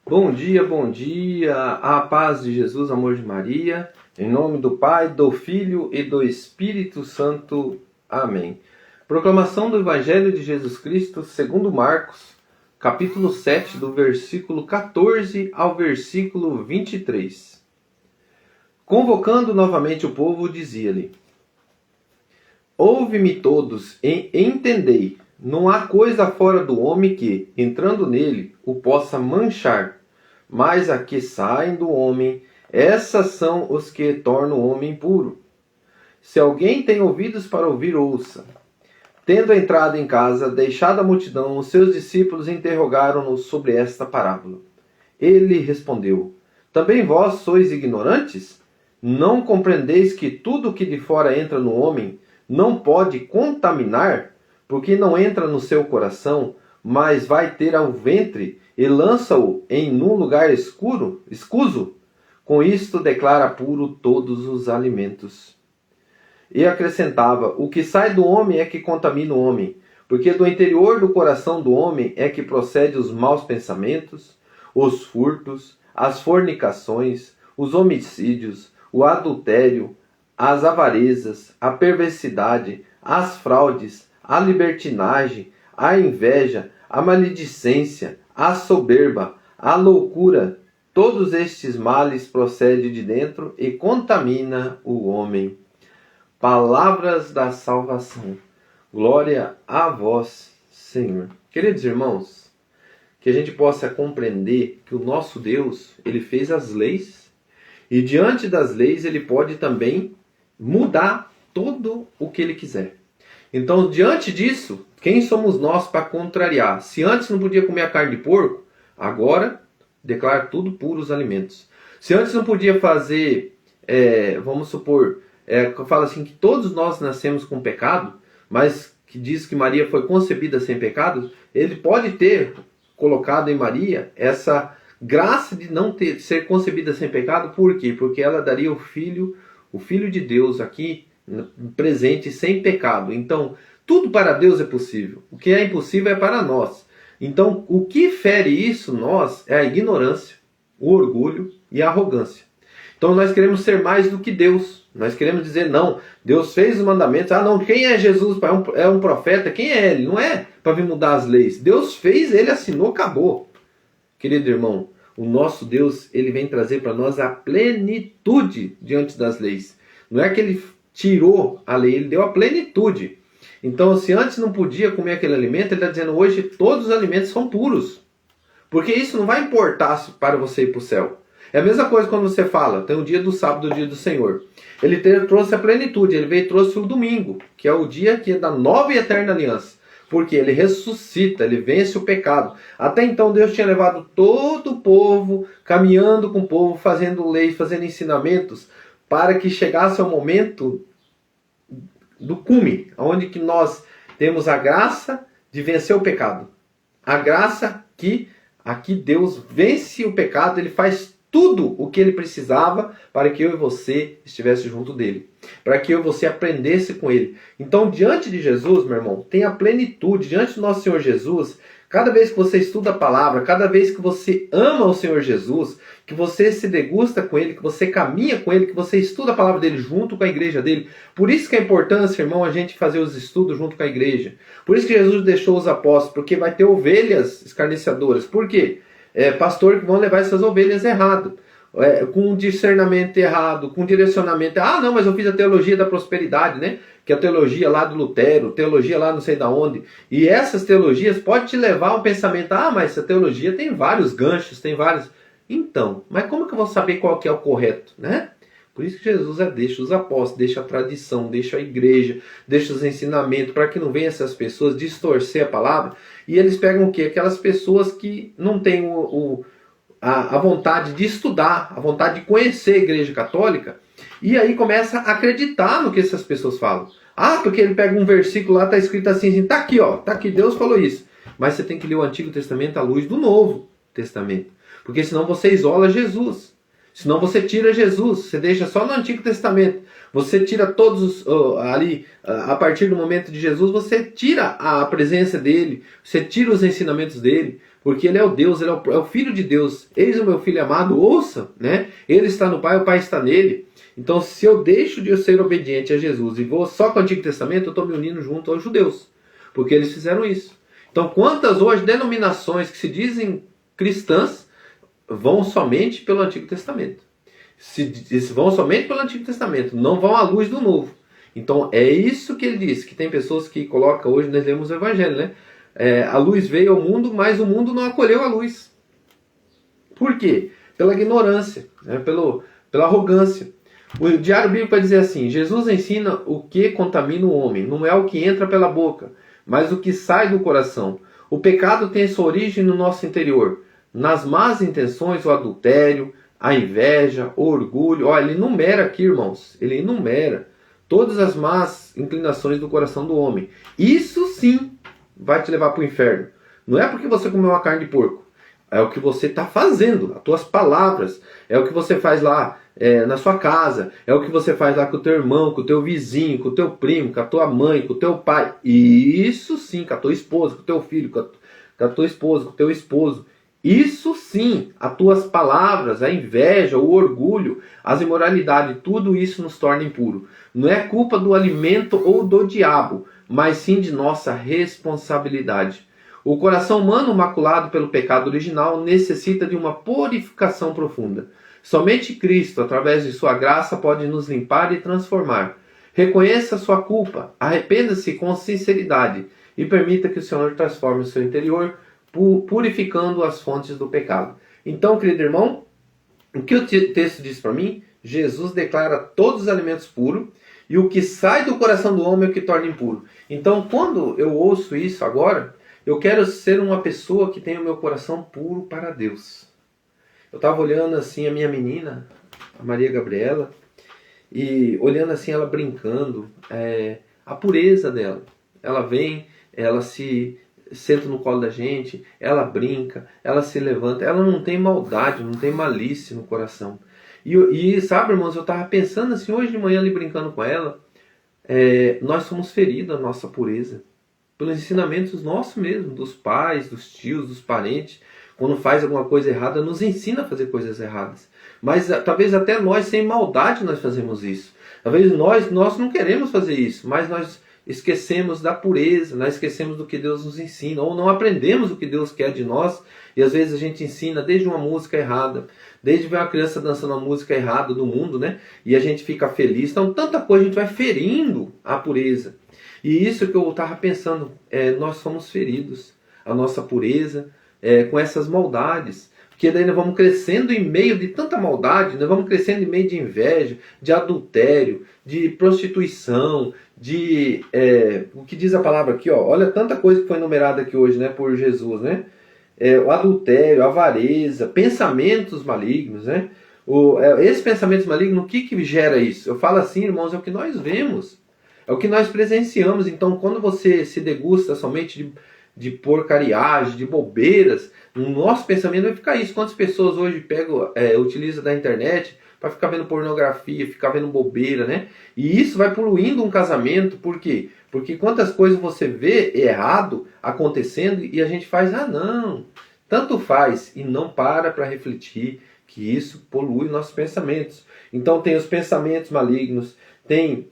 Bom dia, a paz de Jesus, amor de Maria, em nome do Pai, do Filho e do Espírito Santo. Amém. Proclamação do Evangelho de Jesus Cristo, segundo Marcos, capítulo 7, do versículo 14 ao versículo 23. Convocando novamente o povo, dizia-lhe: Ouve-me todos e entendei. Não há coisa fora do homem que, entrando nele, o possa manchar. Mas a que saem do homem, essas são os que tornam o homem puro. Se alguém tem ouvidos para ouvir, ouça. Tendo entrado em casa, deixada a multidão, os seus discípulos interrogaram-no sobre esta parábola. Ele respondeu: Também vós sois ignorantes? Não compreendeis que tudo que de fora entra no homem não pode contaminar, porque não entra no seu coração, mas vai ter ao ventre e lança-o em um lugar escuso? Com isto declara puro todos os alimentos. E acrescentava: O que sai do homem é que contamina o homem, porque do interior do coração do homem é que procede os maus pensamentos, os furtos, as fornicações, os homicídios, o adultério, as avarezas, a perversidade, as fraudes, a libertinagem, a inveja, a maledicência, a soberba, a loucura. Todos estes males procedem de dentro e contamina o homem. Palavras da salvação. Glória a vós, Senhor. Queridos irmãos, que a gente possa compreender que o nosso Deus, Ele fez as leis, e diante das leis Ele pode também mudar tudo o que Ele quiser. Então, diante disso, quem somos nós para contrariar? Se antes não podia comer a carne de porco, agora declara tudo puros alimentos. Se antes não podia fazer, vamos supor, fala assim que todos nós nascemos com pecado, mas que diz que Maria foi concebida sem pecado, ele pode ter colocado em Maria essa graça de não ser concebida sem pecado. Por quê? Porque ela daria o Filho de Deus aqui, presente, sem pecado. Então, tudo para Deus é possível. O que é impossível é para nós. Então, o que fere isso nós é a ignorância, o orgulho e a arrogância. Então, nós queremos ser mais do que Deus. Nós queremos dizer, não, Deus fez os mandamentos. Ah, não, quem é Jesus? É um profeta? Quem é ele? Não é para vir mudar as leis. Deus fez, ele assinou, acabou. Querido irmão, o nosso Deus, ele vem trazer para nós a plenitude diante das leis. Não é que ele tirou a lei, ele deu a plenitude. Então, se antes não podia comer aquele alimento, ele está dizendo, hoje todos os alimentos são puros. Porque isso não vai importar para você ir para o céu. É a mesma coisa quando você fala, tem o dia do sábado, o dia do Senhor. Ele trouxe a plenitude, ele veio e trouxe o domingo, que é o dia que é da nova e eterna aliança. Porque ele ressuscita, ele vence o pecado. Até então Deus tinha levado todo o povo, caminhando com o povo, fazendo leis, fazendo ensinamentos, para que chegasse ao momento do cume, onde que nós temos a graça de vencer o pecado. A graça que aqui Deus vence o pecado, ele faz tudo o que ele precisava para que eu e você estivesse junto dele. Para que eu e você aprendesse com ele. Então, diante de Jesus, meu irmão, tem a plenitude. Diante do nosso Senhor Jesus, cada vez que você estuda a palavra, cada vez que você ama o Senhor Jesus, que você se degusta com ele, que você caminha com ele, que você estuda a palavra dele junto com a igreja dele. Por isso que é importância, irmão, a gente fazer os estudos junto com a igreja. Por isso que Jesus deixou os apóstolos, porque vai ter ovelhas escarneciadoras. Por quê? Pastor que vão levar essas ovelhas errado, com discernimento errado, com direcionamento. Ah, não, mas eu fiz a teologia da prosperidade, né? Que é a teologia lá do Lutero, teologia lá não sei da onde. E essas teologias podem te levar a um pensamento, ah, mas essa teologia tem vários ganchos, tem vários... Então, mas como que eu vou saber qual que é o correto, né? Por isso que Jesus deixa os apóstolos, deixa a tradição, deixa a igreja, deixa os ensinamentos, para que não venham essas pessoas distorcer a palavra. E eles pegam o quê? Aquelas pessoas que não têm a vontade de estudar, a vontade de conhecer a igreja católica, e aí começa a acreditar no que essas pessoas falam. Ah, porque ele pega um versículo lá, está escrito assim, tá aqui, ó, tá aqui, Deus falou isso. Mas você tem que ler o Antigo Testamento à luz do Novo Testamento. Porque senão você isola Jesus. Senão você tira Jesus, você deixa só no Antigo Testamento. Você tira todos ali, a partir do momento de Jesus, você tira a presença dele, você tira os ensinamentos dele. Porque ele é o Deus, ele é o Filho de Deus. Eis o meu Filho amado, ouça, né? Ele está no Pai, o Pai está nele. Então, se eu deixo de ser obediente a Jesus e vou só com o Antigo Testamento, eu estou me unindo junto aos judeus. Porque eles fizeram isso. Então, quantas hoje denominações que se dizem cristãs vão somente pelo Antigo Testamento? Se vão somente pelo Antigo Testamento, não vão à luz do Novo. Então, é isso que ele diz, que tem pessoas que colocam, hoje nós lemos o Evangelho, né? A luz veio ao mundo, mas o mundo não acolheu a luz. Por quê? Pela ignorância, né? Pela arrogância. O Diário Bíblico vai dizer assim: Jesus ensina o que contamina o homem, não é o que entra pela boca, mas o que sai do coração. O pecado tem sua origem no nosso interior, nas más intenções, o adultério, a inveja, o orgulho. Olha, ele enumera aqui, irmãos, ele enumera todas as más inclinações do coração do homem. Isso sim vai te levar para o inferno. Não é porque você comeu uma carne de porco. É o que você está fazendo, as tuas palavras. É o que você faz lá na sua casa. É o que você faz lá com o teu irmão, com o teu vizinho, com o teu primo, com a tua mãe, com o teu pai. Isso sim, com a tua esposa, com o teu filho, com a tua esposa, com o teu esposo. Isso sim, as tuas palavras, a inveja, o orgulho, as imoralidades, tudo isso nos torna impuro. Não é culpa do alimento ou do diabo, mas sim de nossa responsabilidade. O coração humano maculado pelo pecado original necessita de uma purificação profunda. Somente Cristo, através de sua graça, pode nos limpar e transformar. Reconheça sua culpa, arrependa-se com sinceridade e permita que o Senhor transforme o seu interior, purificando as fontes do pecado. Então, querido irmão, o que o texto diz para mim? Jesus declara todos os alimentos puros, e o que sai do coração do homem é o que torna impuro. Então, quando eu ouço isso agora, eu quero ser uma pessoa que tenha o meu coração puro para Deus. Eu estava olhando assim a minha menina, a Maria Gabriela, e olhando assim ela brincando, a pureza dela. Ela vem, ela se senta no colo da gente, ela brinca, ela se levanta, ela não tem maldade, não tem malícia no coração. E sabe, irmãos, eu estava pensando assim, hoje de manhã ali brincando com ela, nós somos feridos a nossa pureza, pelos ensinamentos nossos mesmo, dos pais, dos tios, dos parentes. Quando faz alguma coisa errada, nos ensina a fazer coisas erradas. Mas talvez até nós, sem maldade, nós fazemos isso. Talvez nós não queremos fazer isso, mas nós esquecemos da pureza, nós esquecemos do que Deus nos ensina, ou não aprendemos o que Deus quer de nós, e às vezes a gente ensina desde uma música errada, desde ver uma criança dançando uma música errada do mundo, né? E a gente fica feliz. Então, tanta coisa a gente vai ferindo a pureza. E isso que eu estava pensando, nós somos feridos, a nossa pureza, com essas maldades. Porque daí nós vamos crescendo em meio de tanta maldade, nós vamos crescendo em meio de inveja, de adultério, de prostituição, o que diz a palavra aqui, ó, olha tanta coisa que foi enumerada aqui hoje, né, por Jesus, né? O adultério, a avareza, pensamentos malignos, né? Esses pensamentos malignos, o que gera isso? Eu falo assim, irmãos, é o que nós vemos, é o que nós presenciamos. Então, quando você se degusta somente de porcariagem, de bobeiras, no nosso pensamento vai ficar isso. Quantas pessoas hoje utilizam da internet para ficar vendo pornografia, ficar vendo bobeira, né? E isso vai poluindo um casamento. Por quê? Porque quantas coisas você vê errado acontecendo e a gente faz, não, tanto faz, e não para refletir que isso polui nossos pensamentos. Então tem os pensamentos malignos, tem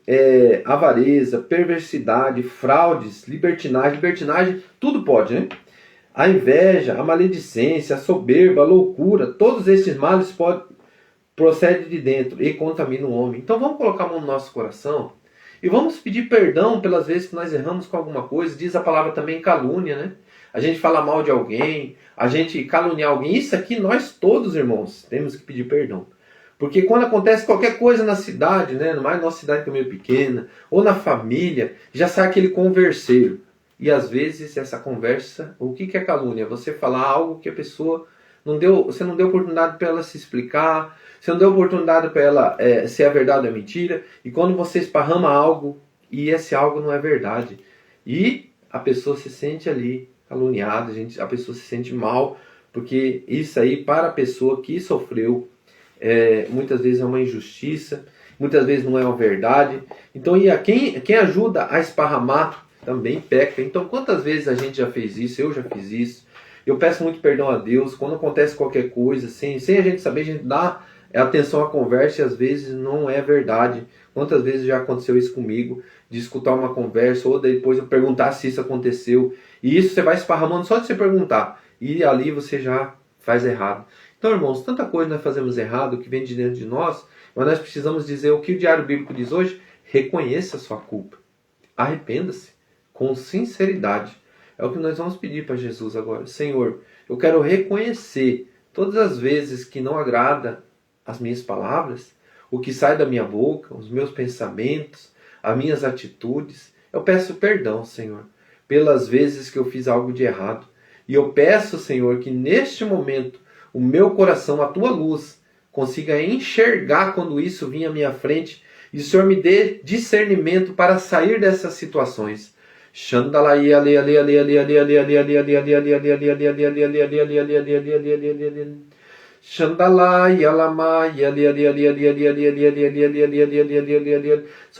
avareza, perversidade, fraudes, libertinagem, tudo pode, né? A inveja, a maledicência, a soberba, a loucura, todos esses males procedem de dentro e contaminam o homem. Então vamos colocar a mão no nosso coração e vamos pedir perdão pelas vezes que nós erramos com alguma coisa. Diz a palavra também calúnia, né? A gente fala mal de alguém, a gente caluniar alguém. Isso aqui nós todos, irmãos, temos que pedir perdão. Porque quando acontece qualquer coisa na cidade, né, mais nossa cidade que é meio pequena, ou na família, já sai aquele converseiro. E às vezes essa conversa, o que é calúnia? Você falar algo que a pessoa você não deu oportunidade para ela se explicar, você não deu oportunidade para ela se é verdade ou é mentira, e quando você esparrama algo, e esse algo não é verdade, e a pessoa se sente ali caluniada, a pessoa se sente mal, porque isso aí para a pessoa que sofreu, muitas vezes é uma injustiça, muitas vezes não é uma verdade. Então, quem ajuda a esparramar também peca. Então, quantas vezes a gente já fez isso? Eu já fiz isso. Eu peço muito perdão a Deus. Quando acontece qualquer coisa, sem a gente saber, a gente dá atenção à conversa e às vezes não é verdade. Quantas vezes já aconteceu isso comigo, de escutar uma conversa ou depois eu perguntar se isso aconteceu. E isso você vai esparramando só de você perguntar. E ali você já faz errado. Então, irmãos, tanta coisa nós fazemos errado que vem de dentro de nós, mas nós precisamos dizer o que o Diário Bíblico diz hoje: reconheça a sua culpa. Arrependa-se com sinceridade. É o que nós vamos pedir para Jesus agora. Senhor, eu quero reconhecer todas as vezes que não agrada as minhas palavras, o que sai da minha boca, os meus pensamentos, as minhas atitudes. Eu peço perdão, Senhor, pelas vezes que eu fiz algo de errado. E eu peço, Senhor, que neste momento o meu coração, a tua luz, consiga enxergar quando isso vinha à minha frente e o Senhor me dê discernimento para sair dessas situações. O Senhor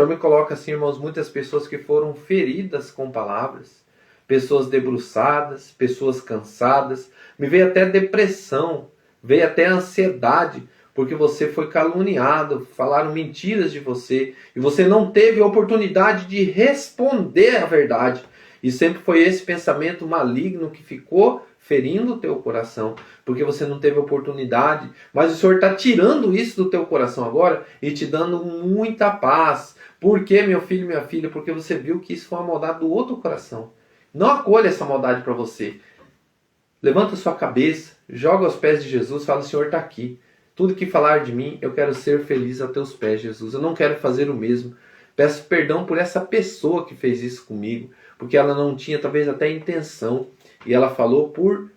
me coloca assim, irmãos, muitas pessoas que foram feridas com palavras, pessoas debruçadas, pessoas cansadas, me veio até depressão, veio até ansiedade, porque você foi caluniado, falaram mentiras de você, e você não teve a oportunidade de responder a verdade. E sempre foi esse pensamento maligno que ficou ferindo o teu coração, porque você não teve oportunidade. Mas o Senhor está tirando isso do teu coração agora e te dando muita paz. Por quê, meu filho e minha filha? Porque você viu que isso foi uma maldade do outro coração. Não acolha essa maldade para você. Levanta sua cabeça, joga aos pés de Jesus, fala: o Senhor está aqui. Tudo que falar de mim, eu quero ser feliz a teus pés, Jesus. Eu não quero fazer o mesmo. Peço perdão por essa pessoa que fez isso comigo, porque ela não tinha talvez até intenção, e ela falou por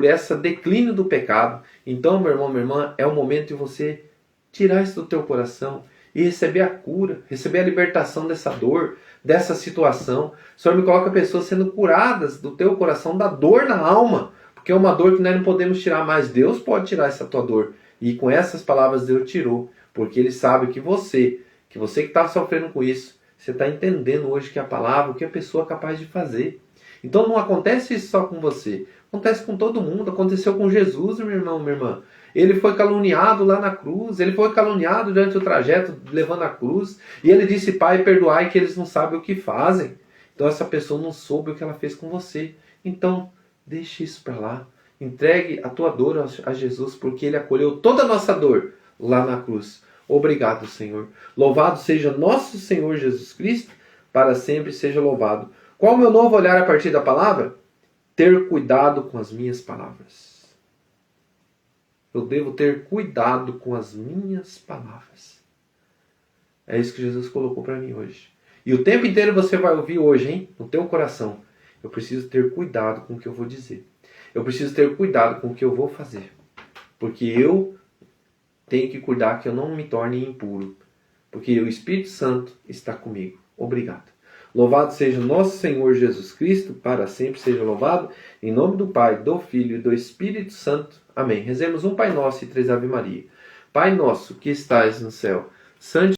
essa declínio do pecado. Então, meu irmão, minha irmã, é o momento de você tirar isso do teu coração e receber a cura, receber a libertação dessa dor, dessa situação. O Senhor me coloca pessoas sendo curadas do teu coração, da dor na alma, porque é uma dor que nós não podemos tirar, mas Deus pode tirar essa tua dor. E com essas palavras Deus tirou, porque Ele sabe que você que está sofrendo com isso, você está entendendo hoje que a palavra, o que a pessoa é capaz de fazer. Então não acontece isso só com você, acontece com todo mundo. Aconteceu com Jesus, meu irmão, minha irmã. Ele foi caluniado lá na cruz, ele foi caluniado durante o trajeto levando a cruz, e ele disse: Pai, perdoai que eles não sabem o que fazem. Então essa pessoa não soube o que ela fez com você. Então deixe isso para lá. Entregue a tua dor a Jesus, porque Ele acolheu toda a nossa dor lá na cruz. Obrigado, Senhor. Louvado seja nosso Senhor Jesus Cristo, para sempre seja louvado. Qual o meu novo olhar a partir da palavra? Ter cuidado com as minhas palavras. Eu devo ter cuidado com as minhas palavras. É isso que Jesus colocou para mim hoje. E o tempo inteiro você vai ouvir hoje, hein? No teu coração. Eu preciso ter cuidado com o que eu vou dizer. Eu preciso ter cuidado com o que eu vou fazer. Porque eu tenho que cuidar que eu não me torne impuro. Porque o Espírito Santo está comigo. Obrigado. Louvado seja nosso Senhor Jesus Cristo, para sempre seja louvado. Em nome do Pai, do Filho e do Espírito Santo. Amém. Rezemos um Pai Nosso e 3 Ave Maria. Pai nosso que estais no céu, santificado